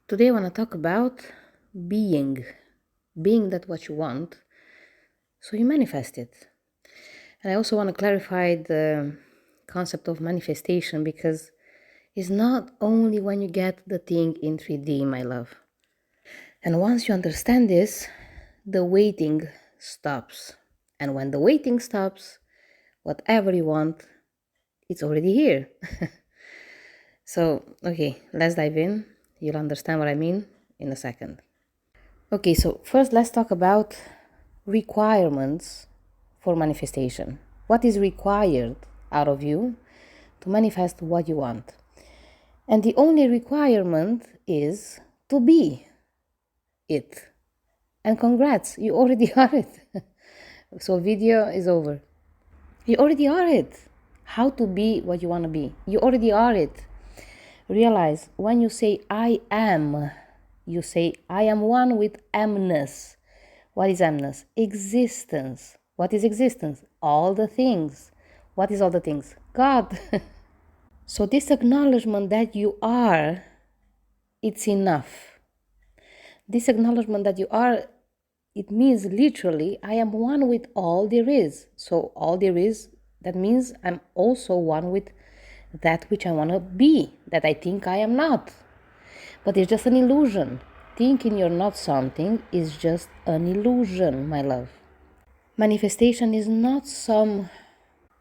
Today I want to talk about being. Being that what you want, so you manifest it. And I also want to clarify the concept of manifestation because it's not only when you get the thing in 3D, my love. And once you understand this, the waiting stops. And when the waiting stops, whatever you want, it's already here. So, okay, let's dive in. You'll understand what I mean in a second. Okay, so first let's talk about requirements for manifestation. What is required out of you to manifest what you want? And the only requirement is to be it. And congrats, you already are it. So video is over. You already are it. How to be what you want to be. You already are it. Realize when you say I am, you say I am one with amness. What is amness? Existence. What is existence? All the things. What is all the things? God. So this acknowledgement that you are, it's enough. This acknowledgement that you are, it means literally, I am one with all there is. So all there is, that means I'm also one with that which I want to be, that I think I am not. But it's just an illusion. Thinking you're not something is just an illusion, my love. Manifestation is not some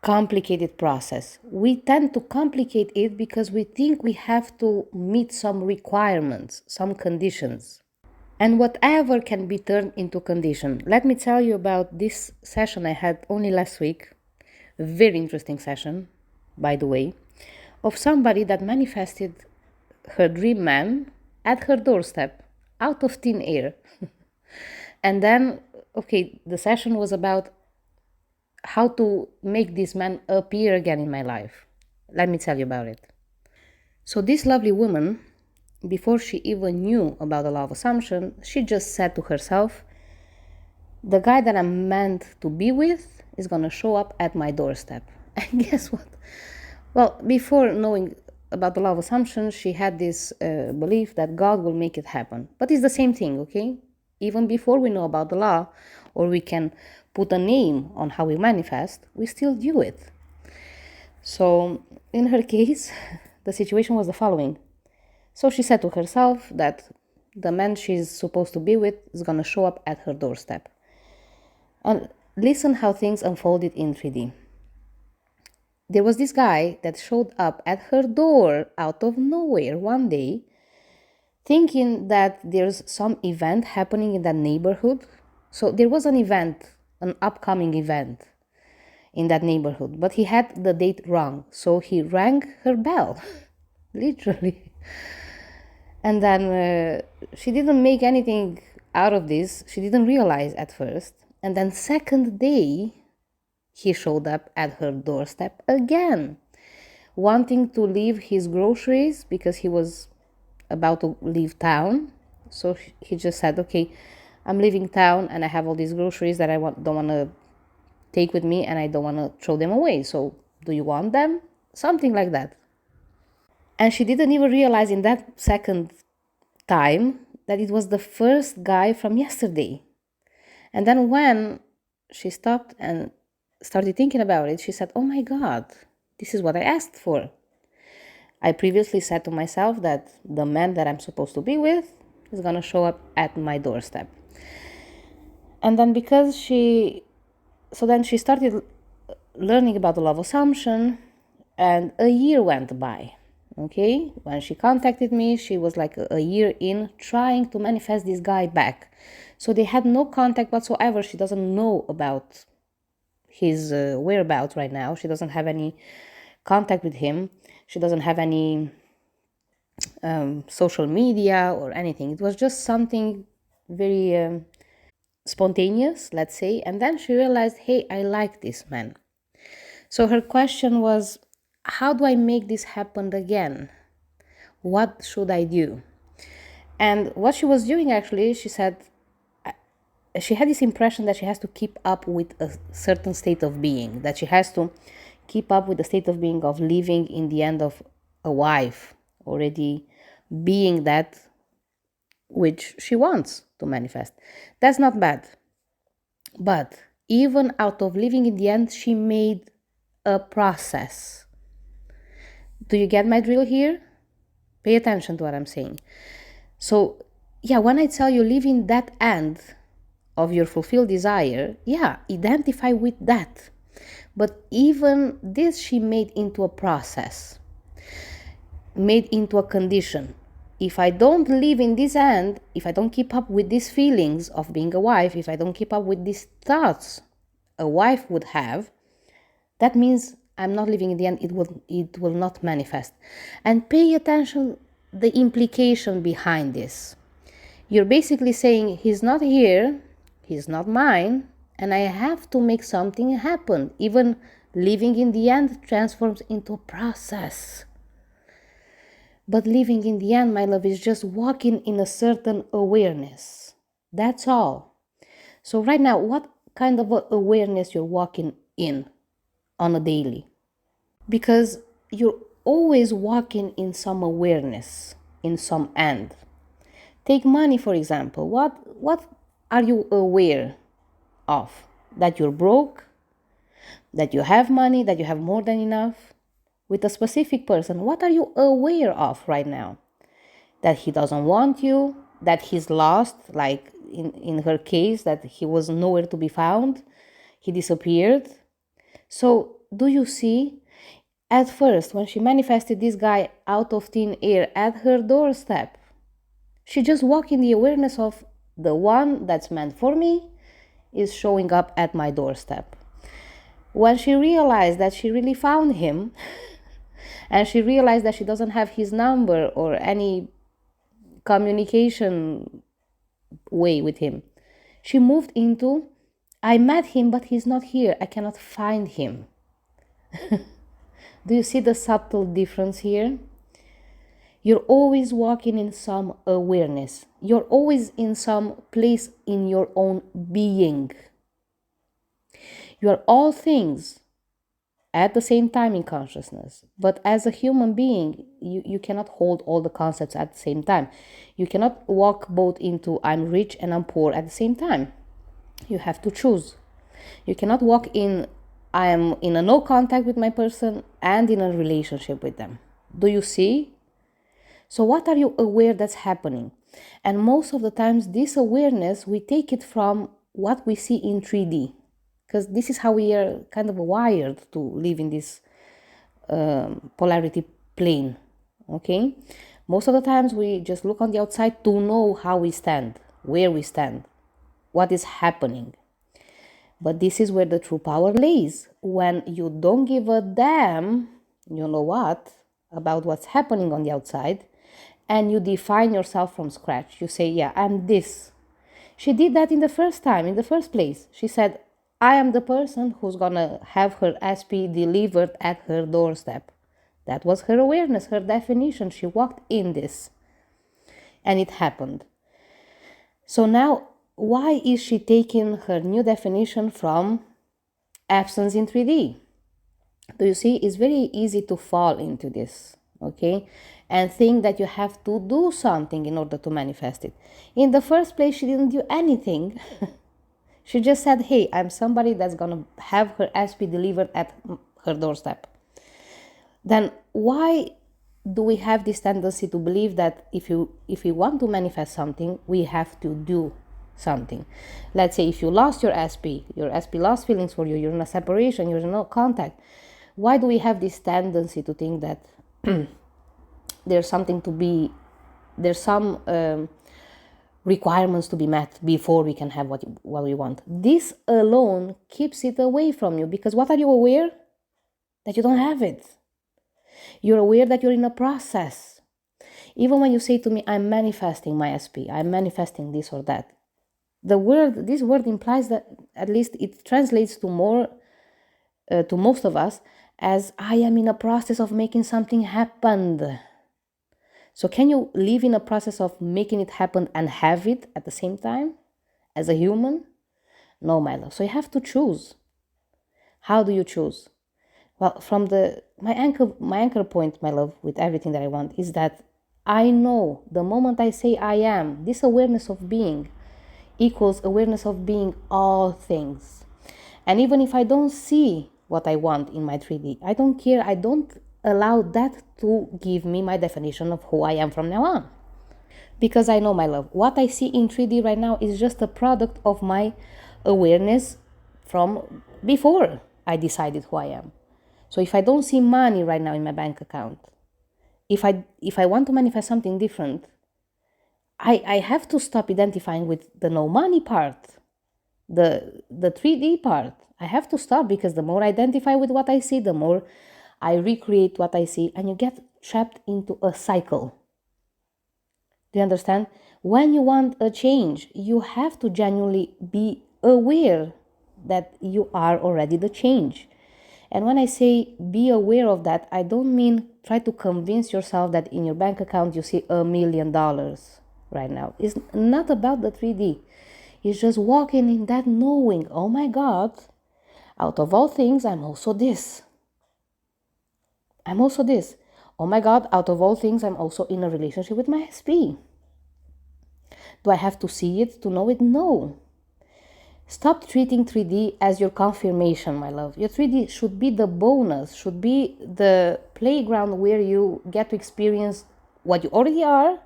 complicated process. We tend to complicate it because we think we have to meet some requirements, some conditions. And whatever can be turned into condition. Let me tell you about this session I had only last week. A very interesting session, by the way, of somebody that manifested her dream man at her doorstep, out of thin air. And then, okay, the session was about how to make this man appear again in my life. Let me tell you about it. So this lovely woman, before she even knew about the law of assumption, she just said to herself, the guy that I'm meant to be with is going to show up at my doorstep. And guess what? Well, before knowing about the law of assumption, she had this belief that God will make it happen. But it's the same thing, okay? Even before we know about the law, or we can put a name on how we manifest, we still do it. So in her case, the situation was the following. So she said to herself that the man she's supposed to be with is going to show up at her doorstep. And listen how things unfolded in 3D. There was this guy that showed up at her door out of nowhere one day, thinking that there's some event happening in that neighborhood. So there was an event, an upcoming event in that neighborhood, but he had the date wrong. So he rang her bell, literally. And then she didn't make anything out of this. She didn't realize at first. And then second day, he showed up at her doorstep again, wanting to leave his groceries because he was about to leave town. So he just said, okay, I'm leaving town and I have all these groceries that don't want to take with me and I don't want to throw them away. So do you want them? Something like that. And she didn't even realize in that second time that it was the first guy from yesterday. And then when she stopped and started thinking about it, she said, oh my God, this is what I asked for. I previously said to myself that the man that I'm supposed to be with is going to show up at my doorstep. And then then she started learning about the law of assumption, and a year went by. Okay, when she contacted me, she was like a year in trying to manifest this guy back. So they had no contact whatsoever. She doesn't know about his whereabouts right now. She doesn't have any contact with him. She doesn't have any social media or anything. It was just something very spontaneous, let's say. And then she realized, hey, I like this man. So her question was, how do I make this happen again? What should I do? And what she was doing actually, she said, she had this impression that she has to keep up with a certain state of being, that she has to keep up with the state of being of living in the end of a wife, already being that which she wants to manifest. That's not bad. But even out of living in the end, she made a process. Do you get my drill here? Pay attention to what I'm saying. So, yeah, when I tell you live in that end of your fulfilled desire, yeah, identify with that. But even this she made into a process, made into a condition. If I don't live in this end, if I don't keep up with these feelings of being a wife, if I don't keep up with these thoughts a wife would have, that means I'm not living in the end. It will not manifest. And pay attention the implication behind this. You're basically saying he's not here, he's not mine, and I have to make something happen. Even living in the end transforms into a process. But living in the end, my love, is just walking in a certain awareness. That's all. So right now, what kind of awareness you're walking in on a daily? Because you're always walking in some awareness, in some end. Take money, for example. What are you aware of? That you're broke, that you have money, that you have more than enough? With a specific person, what are you aware of right now? That he doesn't want you, that he's lost, like in her case, that he was nowhere to be found, he disappeared. So, do you see? At first, when she manifested this guy out of thin air at her doorstep, she just walked in the awareness of the one that's meant for me is showing up at my doorstep. When she realized that she really found him, and she realized that she doesn't have his number or any communication way with him, she moved into, I met him, but he's not here. I cannot find him. Do you see the subtle difference here? You're always walking in some awareness. You're always in some place in your own being. You are all things at the same time in consciousness. But as a human being, you cannot hold all the concepts at the same time. You cannot walk both into I'm rich and I'm poor at the same time. You have to choose. You cannot walk in I am in a no contact with my person and in a relationship with them. Do you see? So what are you aware that's happening? And most of the times this awareness, we take it from what we see in 3D. Because this is how we are kind of wired to live in this polarity plane. Okay? Most of the times we just look on the outside to know how we stand, where we stand, what is happening. But this is where the true power lays. When you don't give a damn, you know what, about what's happening on the outside, and you define yourself from scratch. You say, yeah, I'm this. She did that in the first place. She said, I am the person who's gonna have her SP delivered at her doorstep. That was her awareness, her definition. She walked in this. And it happened. So now, why is she taking her new definition from absence in 3D? Do you see? It's very easy to fall into this, okay? And think that you have to do something in order to manifest it. In the first place, she didn't do anything. She just said, hey, I'm somebody that's gonna have her SP delivered at her doorstep. Then why do we have this tendency to believe that if we want to manifest something, we have to do something? Let's say if you lost your SP lost feelings for you, you're in a separation, you're in no contact. Why do we have this tendency to think that there's some requirements to be met before we can have what we want? This alone keeps it away from you, because what are you aware? That you don't have it. You're aware that you're in a process. Even when you say to me, I'm manifesting my SP, I'm manifesting this or that, this word implies that, at least it translates to most of us, as I am in a process of making something happen. So can you live in a process of making it happen and have it at the same time as a human? No, my love. So you have to choose. How do you choose? Well, from my anchor point, my love, with everything that I want, is that I know the moment I say I am, this awareness of being equals awareness of being all things. And even if I don't see what I want in my 3D, I don't care. I don't allow that to give me my definition of who I am from now on. Because I know, my love, what I see in 3D right now is just a product of my awareness from before I decided who I am. So if I don't see money right now in my bank account, if I want to manifest something different, I have to stop identifying with the no money part, the 3D part. I have to stop, because the more I identify with what I see, the more I recreate what I see, and you get trapped into a cycle. Do you understand? When you want a change, you have to genuinely be aware that you are already the change. And when I say be aware of that, I don't mean try to convince yourself that in your bank account you see $1 million right now. It's not about the 3D. It's just walking in that knowing, oh my God, out of all things, I'm also this. I'm also this. Oh my God, out of all things, I'm also in a relationship with my SP. Do I have to see it to know it? No. Stop treating 3D as your confirmation, my love. Your 3D should be the bonus, should be the playground where you get to experience what you already are,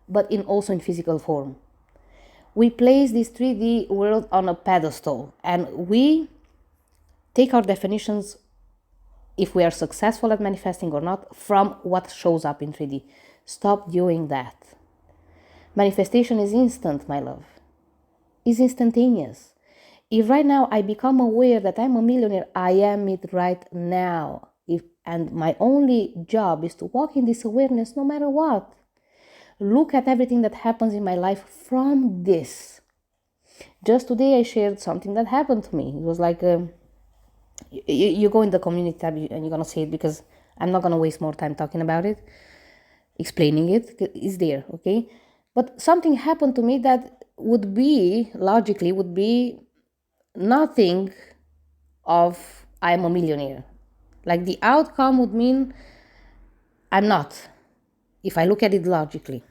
but also in physical form. We place this 3D world on a pedestal, and we take our definitions, if we are successful at manifesting or not, from what shows up in 3D. Stop doing that. Manifestation is instant, my love. Is instantaneous. If right now I become aware that I'm a millionaire, I am it right now. And my only job is to walk in this awareness no matter what. Look at everything that happens in my life from this. Just today I shared something that happened to me. It was like, you go in the community tab and you're going to see it, because I'm not going to waste more time talking about it, explaining it. It's there, okay? But something happened to me that would be nothing of I'm a millionaire. Like the outcome would mean I'm not, if I look at it logically,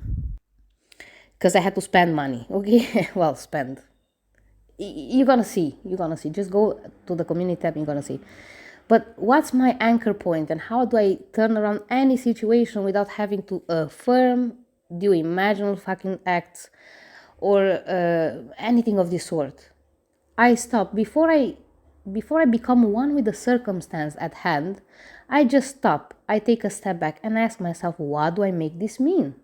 because I had to spend money. Okay, well, spend. You're gonna see. Just go to the community tab. You're gonna see. But what's my anchor point, and how do I turn around any situation without having to affirm, do imaginal fucking acts, or anything of this sort? I stop before I become one with the circumstance at hand. I just stop. I take a step back and ask myself, what do I make this mean?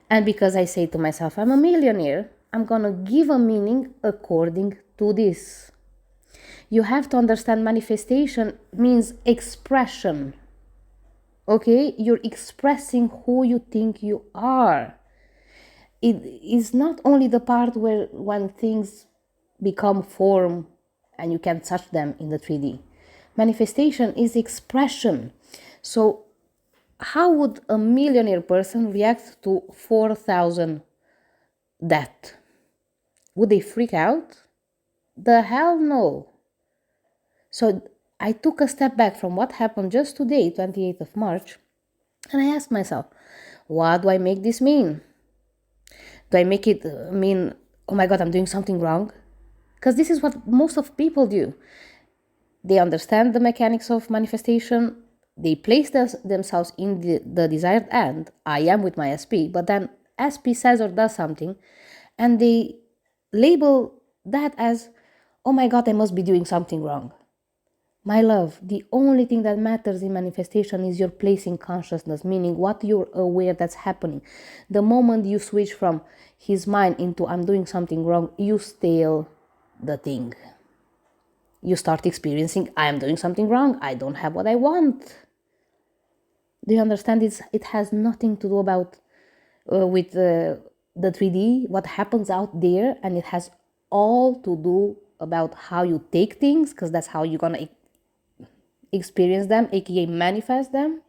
And because I say to myself, I'm a millionaire, I'm gonna give a meaning according to this. You have to understand, manifestation means expression. Okay? You're expressing who you think you are. It is not only the part where when things become form and you can touch them in the 3D. Manifestation is expression. So how would a millionaire person react to 4,000 debt? Would they freak out? The hell no. So I took a step back from what happened just today, 28th of March, and I asked myself, what do I make this mean? Do I make it mean, oh my God, I'm doing something wrong? Because this is what most of people do. They understand the mechanics of manifestation. They place themselves in the desired end. I am with my SP, but then SP says or does something, and they label that as, oh my God, I must be doing something wrong. My love, the only thing that matters in manifestation is your placing consciousness, meaning what you're aware that's happening. The moment you switch from his mind into I'm doing something wrong, you steal the thing. You start experiencing I am doing something wrong. I don't have what I want. Do you understand? It has nothing to do about with the 3D, what happens out there, and it has all to do about how you take things, because that's how you're gonna experience them, aka manifest them.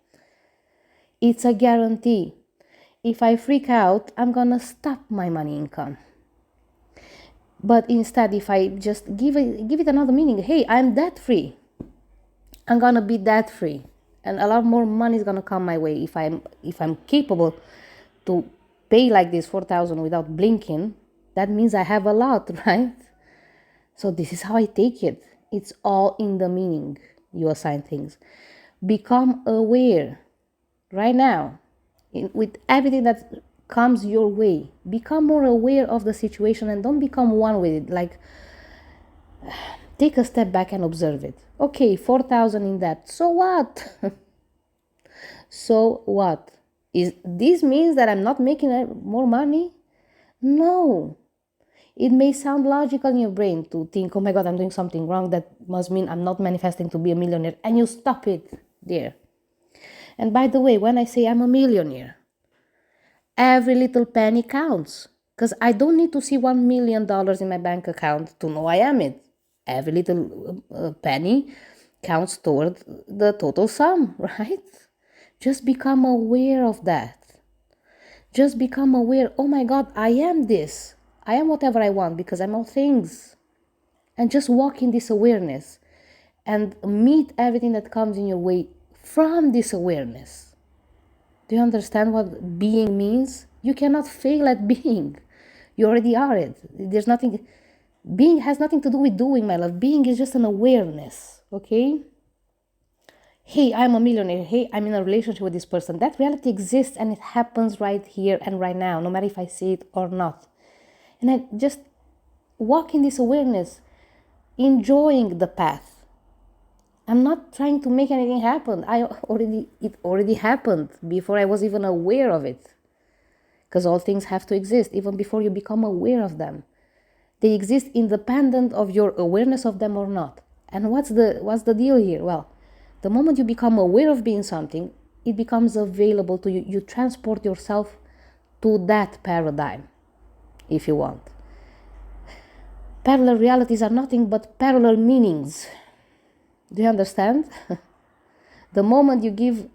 It's a guarantee. If I freak out, I'm gonna stop my money income. But instead, if I just give it another meaning, hey, I'm debt free. I'm gonna be debt free. and a lot more money is gonna come my way if I'm capable to pay like this 4,000 without blinking. That means I have a lot, right? So this is how I take it. It's all in the meaning you assign things. Become aware right now with everything that comes your way. Become more aware of the situation and don't become one with it. Like, take a step back and observe it. Okay, 4,000 in debt. So what? So what? Is this means that I'm not making more money? No. It may sound logical in your brain to think, oh my God, I'm doing something wrong. That must mean I'm not manifesting to be a millionaire. And you stop it there. And by the way, when I say I'm a millionaire, every little penny counts. Because I don't need to see $1 million in my bank account to know I am it. Every little penny counts toward the total sum, right? Just become aware of that. Just become aware, oh my God, I am this. I am whatever I want because I'm all things. And just walk in this awareness and meet everything that comes in your way from this awareness. Do you understand what being means? You cannot fail at being. You already are it. There's nothing. Being has nothing to do with doing, my love. Being is just an awareness, okay? Hey, I'm a millionaire. Hey, I'm in a relationship with this person. That reality exists and it happens right here and right now, no matter if I see it or not. And I just walk in this awareness, enjoying the path. I'm not trying to make anything happen. It already happened before I was even aware of it. Because all things have to exist even before you become aware of them. They exist independent of your awareness of them or not. And what's the deal here? Well, the moment you become aware of being something, it becomes available to you. You transport yourself to that paradigm, if you want. Parallel realities are nothing but parallel meanings. Do you understand? The moment you give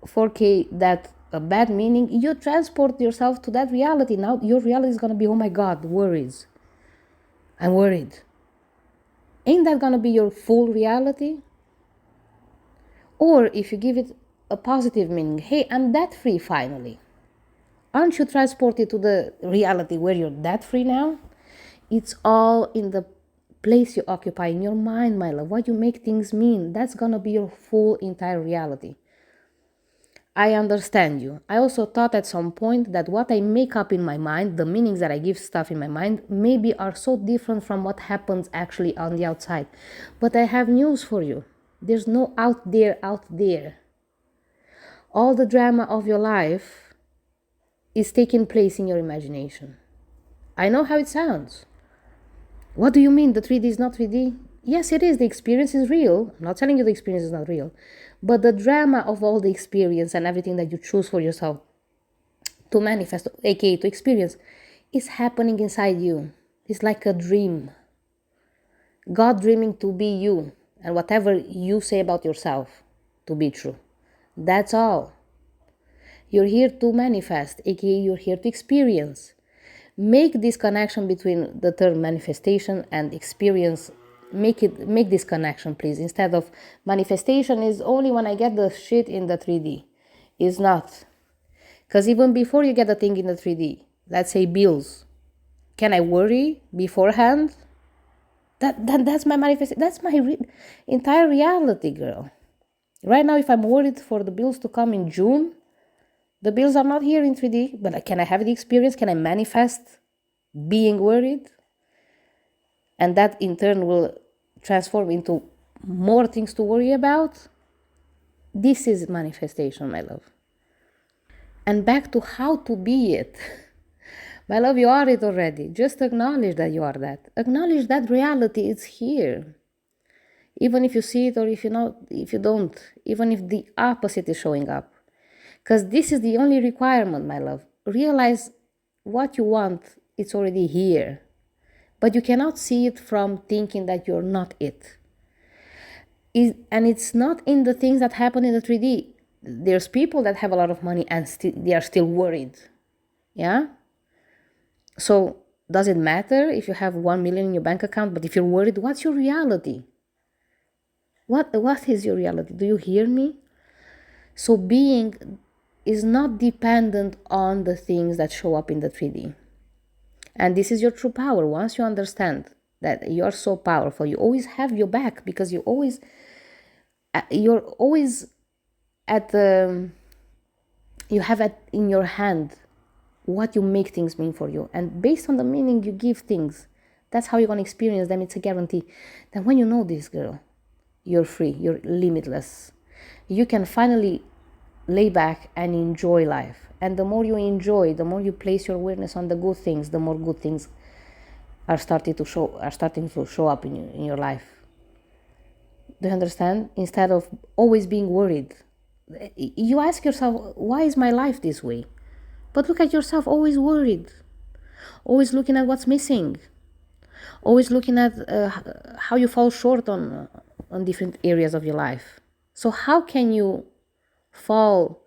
4K that a bad meaning, you transport yourself to that reality. Now your reality is going to be, oh my God, worries. I'm worried. Ain't that going to be your full reality? Or if you give it a positive meaning, hey, I'm debt free finally. Aren't you transported to the reality where you're debt free now? It's all in the place you occupy in your mind, my love. What you make things mean, that's gonna be your full entire reality. I understand you. I also thought at some point that what I make up in my mind, the meanings that I give stuff in my mind, maybe are so different from what happens actually on the outside. But I have news for you. There's no out there. All the drama of your life is taking place in your imagination. I know how it sounds. What do you mean the 3D is not 3D? Yes, it is. The experience is real. I'm not telling you the experience is not real. But the drama of all the experience and everything that you choose for yourself to manifest, aka to experience, is happening inside you. It's like a dream. God dreaming to be you and whatever you say about yourself to be true. That's all. You're here to manifest, aka you're here to experience. Make this connection between the term manifestation and experience. Make this connection, please. Instead of manifestation is only when I get the shit in the 3D. It's not. Because even before you get the thing in the 3D, let's say bills, can I worry beforehand? That's my manifestation. That's my entire reality, girl. Right now, if I'm worried for the bills to come in June, the bills are not here in 3D, but can I have the experience? Can I manifest being worried? And that in turn will transform into more things to worry about. This is manifestation, my love. And back to how to be it. My love, you are it already. Just acknowledge that you are that. Acknowledge that reality is here. Even if you see it or if you don't, even if the opposite is showing up. Because this is the only requirement, my love. Realize what you want, it's already here. But you cannot see it from thinking that you're not it. And it's not in the things that happen in the 3D. There's people that have a lot of money and they are still worried. Yeah? So does it matter if you have 1 million in your bank account, but if you're worried, what's your reality? What is your reality? Do you hear me? So being is not dependent on the things that show up in the 3D. And this is your true power. Once you understand that you are so powerful, you always have your back, because you're always at the, you have it in your hand what you make things mean for you. And based on the meaning you give things, that's how you're going to experience them. It's a guarantee. Then when you know this, girl, you're free, you're limitless. You can finally lay back and enjoy life. And the more you enjoy, the more you place your awareness on the good things, the more good things are starting to show up in your life. Do you understand? Instead of always being worried, you ask yourself, why is my life this way? But look at yourself, always worried, always looking at what's missing, always looking at how you fall short on different areas of your life. So how can you fall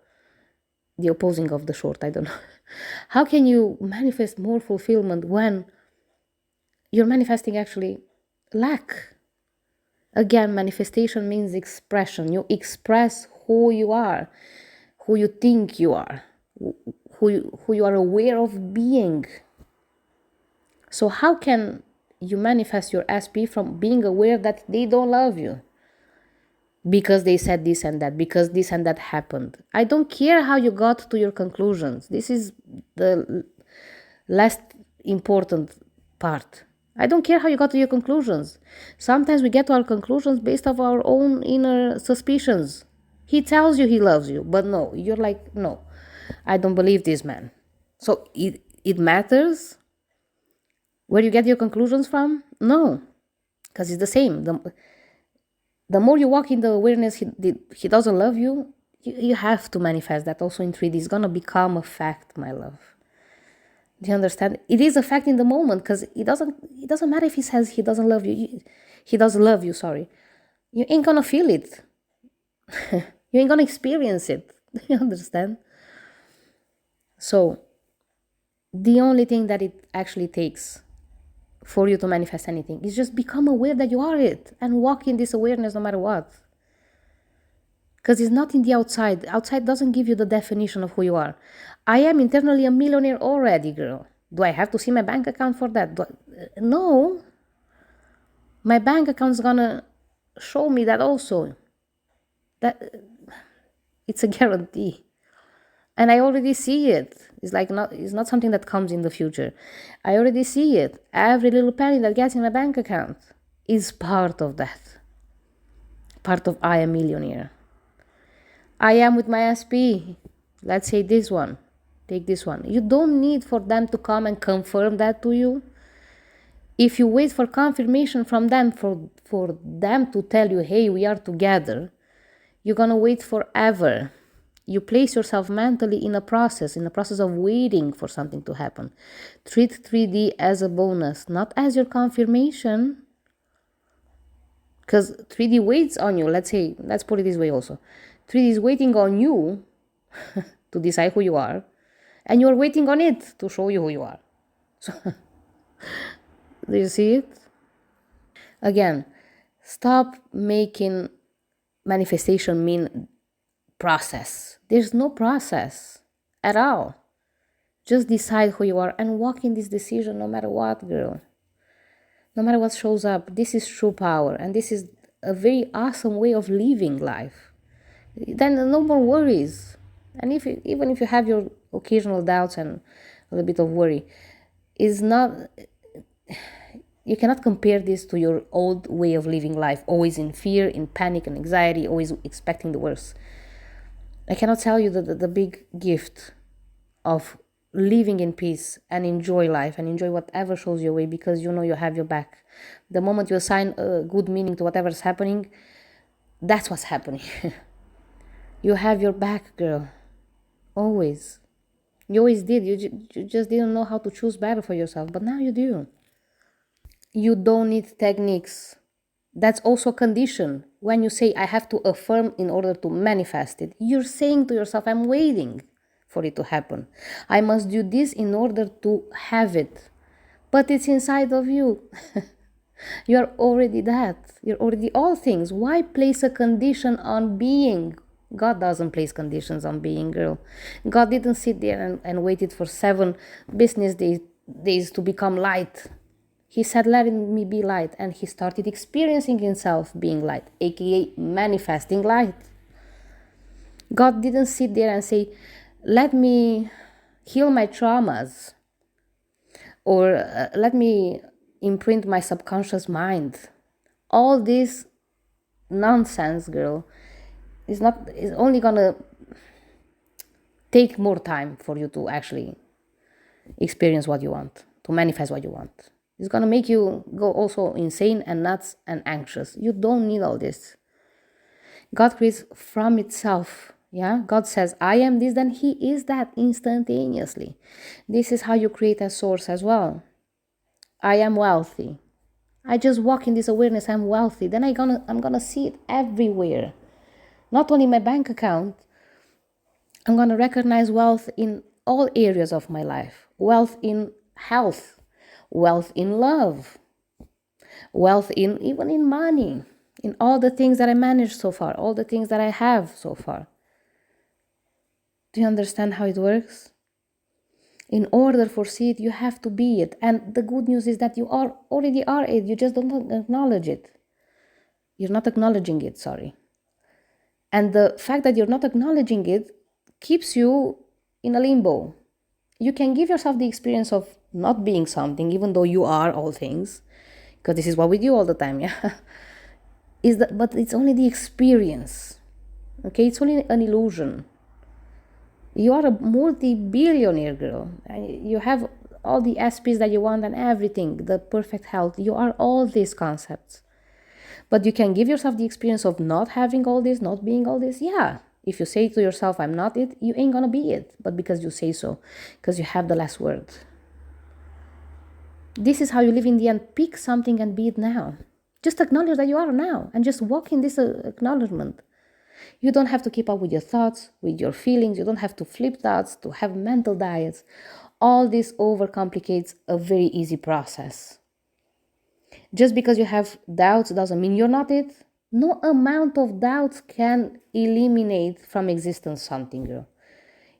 the opposing of the short? I don't know. How can you manifest more fulfillment when you're manifesting actually lack? Again, manifestation means expression. You express who you are, who you think you are, who you are aware of being. So how can you manifest your SP from being aware that they don't love you because they said this and that, because this and that happened? I don't care how you got to your conclusions. This is the last important part. I don't care how you got to your conclusions. Sometimes we get to our conclusions based off our own inner suspicions. He tells you he loves you, but no, you're like, no, I don't believe this man. So it matters where you get your conclusions from? No, because it's the same. The more you walk in the awareness he doesn't love you, you have to manifest that also in 3D. It's going to become a fact, my love. Do you understand? It is a fact in the moment, because it doesn't matter if he says he doesn't love you. He doesn't love you, sorry. You ain't gonna feel it. You ain't gonna experience it. Do you understand? So the only thing that it actually takes for you to manifest anything is just become aware that you are it and walk in this awareness no matter what. Because it's not in the outside. Outside doesn't give you the definition of who you are. I am internally a millionaire already, girl. Do I have to see my bank account for that? No. My bank account's gonna show me that also. That it's a guarantee. And I already see it. It's not something that comes in the future. I already see it. Every little penny that gets in my bank account is part of that. Part of I am millionaire. I am with my SP. Let's say this one. Take this one. You don't need for them to come and confirm that to you. If you wait for confirmation from them, for them to tell you, hey, we are together, you're gonna wait forever. You place yourself mentally in a process of waiting for something to happen. Treat 3D as a bonus, not as your confirmation. Because 3D waits on you. Let's put it this way also. 3D is waiting on you to decide who you are, and you're waiting on it to show you who you are. So, do you see it? Again, stop making manifestation mean process. There's no process at all. Just decide who you are and walk in this decision no matter what, girl. No matter what shows up. This is true power, and this is a very awesome way of living life. Then no more worries. And even if you have your occasional doubts and a little bit of worry, is not, you cannot compare this to your old way of living life, always in fear, in panic and anxiety, always expecting the worst. I cannot tell you the big gift of living in peace and enjoy life and enjoy whatever shows your way, because you know you have your back. The moment you assign a good meaning to whatever's happening, that's what's happening. You have your back, girl. Always. You always did. You just didn't know how to choose better for yourself, but now you do. You don't need techniques. That's also a condition. When you say, I have to affirm in order to manifest it, you're saying to yourself, I'm waiting for it to happen. I must do this in order to have it. But it's inside of you. You're already that. You're already all things. Why place a condition on being God doesn't place conditions on being, girl. God didn't sit there and waited for 7 business days to become light. He said, let me be light. And he started experiencing himself being light, aka manifesting light. God didn't sit there and say, let me heal my traumas, or let me imprint my subconscious mind. All this nonsense, girl, is only gonna take more time for you to actually experience what you want, to manifest what you want. It's gonna make you go also insane and nuts and anxious. You don't need all this. God creates from itself. Yeah, God says, I am this, then He is that instantaneously. This is how you create a source as well. I am wealthy. I just walk in this awareness, I'm wealthy. Then I'm gonna see it everywhere. Not only my bank account, I'm gonna recognize wealth in all areas of my life. Wealth in health, wealth in love, wealth in even in money, in all the things that I managed so far, all the things that I have so far. Do you understand how it works? In order for see it, you have to be it. And the good news is that you already are it. You just don't acknowledge it. You're not acknowledging it, sorry. And the fact that you're not acknowledging it keeps you in a limbo. You can give yourself the experience of not being something, even though you are all things, because this is what we do all the time, yeah? But it's only the experience, okay? It's only an illusion. You are a multi-billionaire, girl. You have all the SPs that you want and everything, the perfect health. You are all these concepts. But you can give yourself the experience of not having all this, not being all this. Yeah. If you say to yourself, I'm not it, you ain't gonna be it. But because you say so, because you have the last word. This is how you live in the end. Pick something and be it now. Just acknowledge that you are now and just walk in this acknowledgement. You don't have to keep up with your thoughts, with your feelings. You don't have to flip thoughts, to have mental diets. All this overcomplicates a very easy process. Just because you have doubts doesn't mean you're not it. No amount of doubts can eliminate from existence something, girl.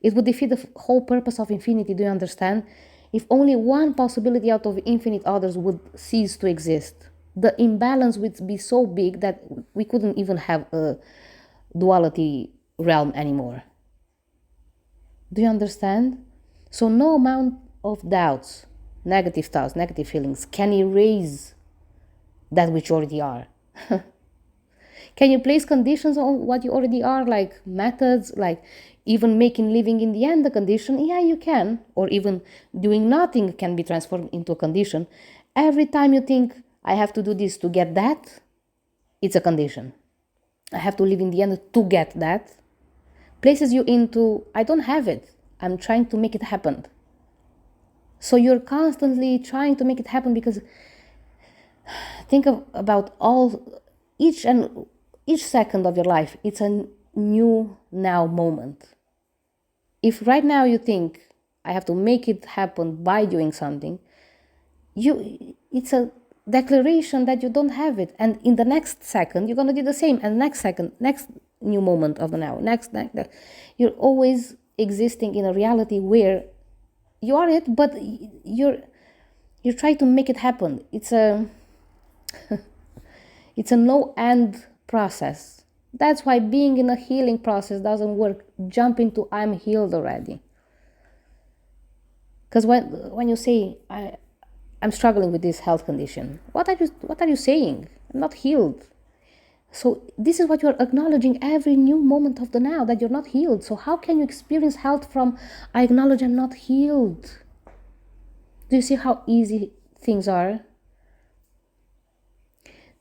It would defeat the whole purpose of infinity, do you understand? If only one possibility out of infinite others would cease to exist, the imbalance would be so big that we couldn't even have a duality realm anymore. Do you understand? So no amount of doubts, negative thoughts, negative feelings can erase that which you already are. Can you place conditions on what you already are, like methods, like even making living in the end a condition? Yeah, you can. Or even doing nothing can be transformed into a condition. Every time you think, I have to do this to get that, it's a condition. I have to live in the end to get that. Places you into, I don't have it. I'm trying to make it happen. So you're constantly trying to make it happen because think about each second of your life. It's a new now moment. If right now you think I have to make it happen by doing something, it's a declaration that you don't have it. And in the next second, you're gonna do the same. And next second, next new moment of the now, next. You're always existing in a reality where you are it, but you're trying to make it happen. It's a no end process. That's why being in a healing process doesn't work. Jump into I'm healed already. Because when you say I'm struggling with this health condition, what are you saying? I'm not healed. So this is what you're acknowledging every new moment of the now, that you're not healed. So how can you experience health from I acknowledge I'm not healed? Do you see how easy things are?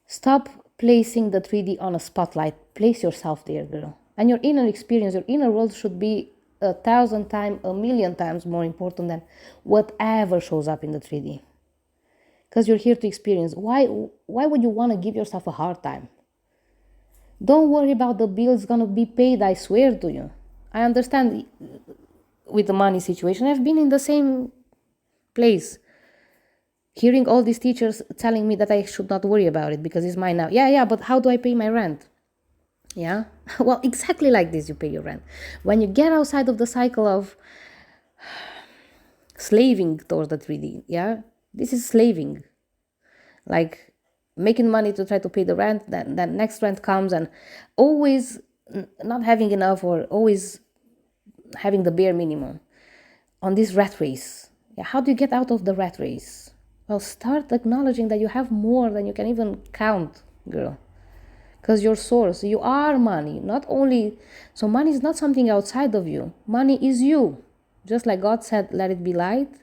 Stop placing the 3D on a spotlight. Place yourself there, girl. And your inner experience, your inner world should be 1,000 times, 1,000,000 times more important than whatever shows up in the 3D. Because you're here to experience. Why would you want to give yourself a hard time? Don't worry about the bills gonna be paid, I swear to you. I understand with the money situation. I've been in the same place. Hearing all these teachers telling me that I should not worry about it because it's mine now. Yeah, but how do I pay my rent? Yeah. Well, exactly like this, you pay your rent. When you get outside of the cycle of slaving towards the 3D, yeah, this is slaving. Like making money to try to pay the rent, then next rent comes, and always not having enough, or always having the bare minimum on this rat race. Yeah, how do you get out of the rat race? Well, start acknowledging that you have more than you can even count, girl. Because your source, you are money, not only. So money is not something outside of you, money is you. Just like God said, let it be light,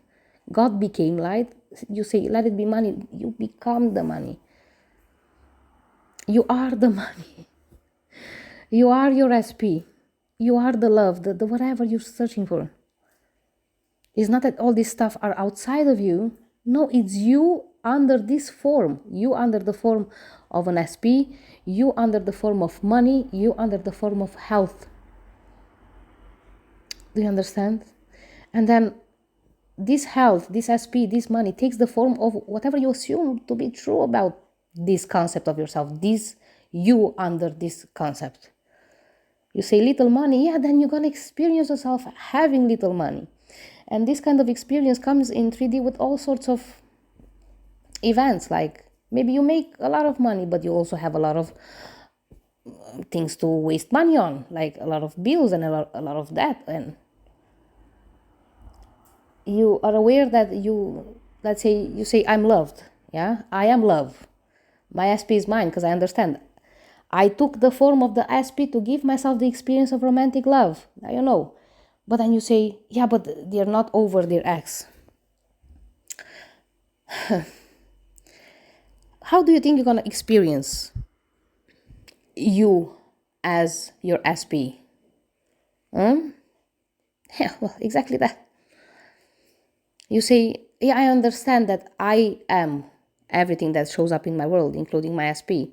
God became light. You say, let it be money, you become the money. You are the money. You are your SP. You are the love, the whatever you're searching for. It's not that all this stuff are outside of you. No, it's you under this form. You under the form of an SP. You under the form of money. You under the form of health. Do you understand? And then this health, this SP, this money takes the form of whatever you assume to be true about this concept of yourself. This you under this concept. You say little money, yeah, then you're going to experience yourself having little money. And this kind of experience comes in 3D with all sorts of events. Like maybe you make a lot of money, but you also have a lot of things to waste money on, like a lot of bills and a lot of debt. And you are aware that let's say you say, I'm loved. Yeah, I am love. My SP is mine because I understand. I took the form of the SP to give myself the experience of romantic love. Now you know. But then you say, yeah, but they're not over their ex. How do you think you're going to experience you as your SP? Yeah, well, exactly that. You say, yeah, I understand that I am everything that shows up in my world, including my SP,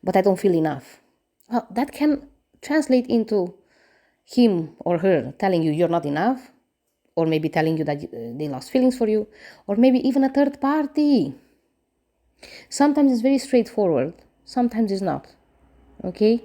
but I don't feel enough. Well, that can translate into him or her telling you you're not enough, or maybe telling you that they lost feelings for you, or maybe even a third party. Sometimes it's very straightforward, sometimes it's not. Okay?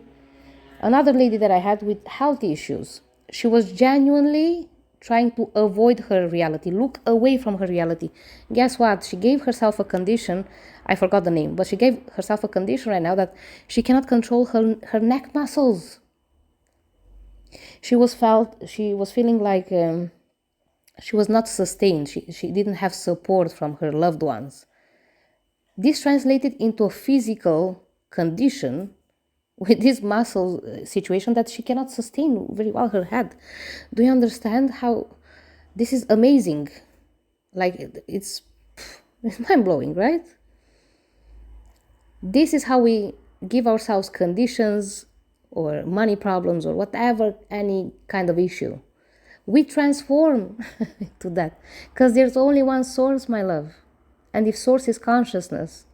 Another lady that I had with health issues, she was genuinely trying to avoid her reality, look away from her reality. Guess what? She gave herself a condition, I forgot the name, but she gave herself a condition right now that she cannot control her neck muscles. She was feeling like she was not sustained. She didn't have support from her loved ones. This translated into a physical condition with this muscle situation that she cannot sustain very well her head. Do you understand how this is amazing? Like it's mind-blowing, right? This is how we give ourselves conditions or money problems or whatever, any kind of issue. We transform to that because there's only one source, my love. And if source is consciousness,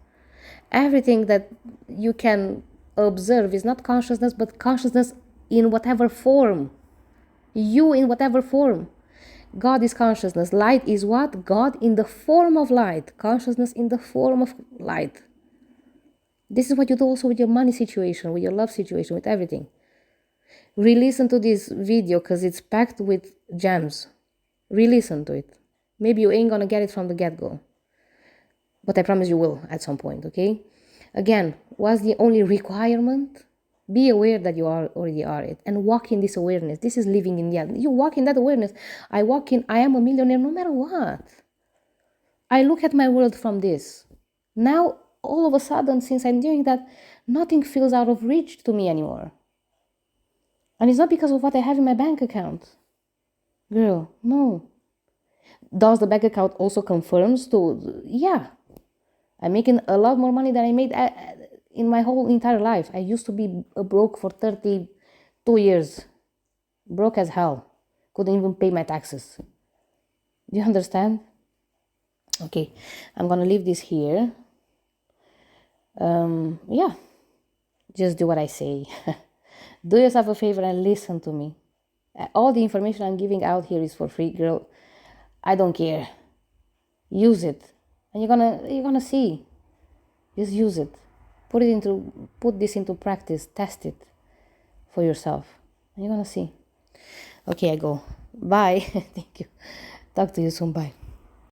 everything that you can observe is not consciousness, but consciousness in whatever form. You in whatever form. God is consciousness. Light is what? God in the form of light. Consciousness in the form of light. This is what you do also with your money situation, with your love situation, with everything. Re-listen to this video because it's packed with gems. Re-listen to it. Maybe you ain't gonna get it from the get-go, but I promise you will at some point, okay? Again, what's the only requirement? Be aware that you already are it and walk in this awareness. This is living in the end. You walk in that awareness. I walk in, I am a millionaire no matter what. I look at my world from this. Now, all of a sudden, since I'm doing that, nothing feels out of reach to me anymore. And it's not because of what I have in my bank account. Girl, no. Does the bank account also confirms to, yeah, I'm making a lot more money than I made in my whole entire life. I used to be broke for 32 years. Broke as hell. Couldn't even pay my taxes. Do you understand? Okay, I'm gonna leave this here. Yeah, just do what I say. Do yourself a favor and listen to me. All the information I'm giving out here is for free, girl. I don't care. Use it, and you're gonna see. Just use it. Put this into practice. Test it. for yourself. And you're gonna see. Okay, I go. Bye. Thank you. Talk to you soon. Bye.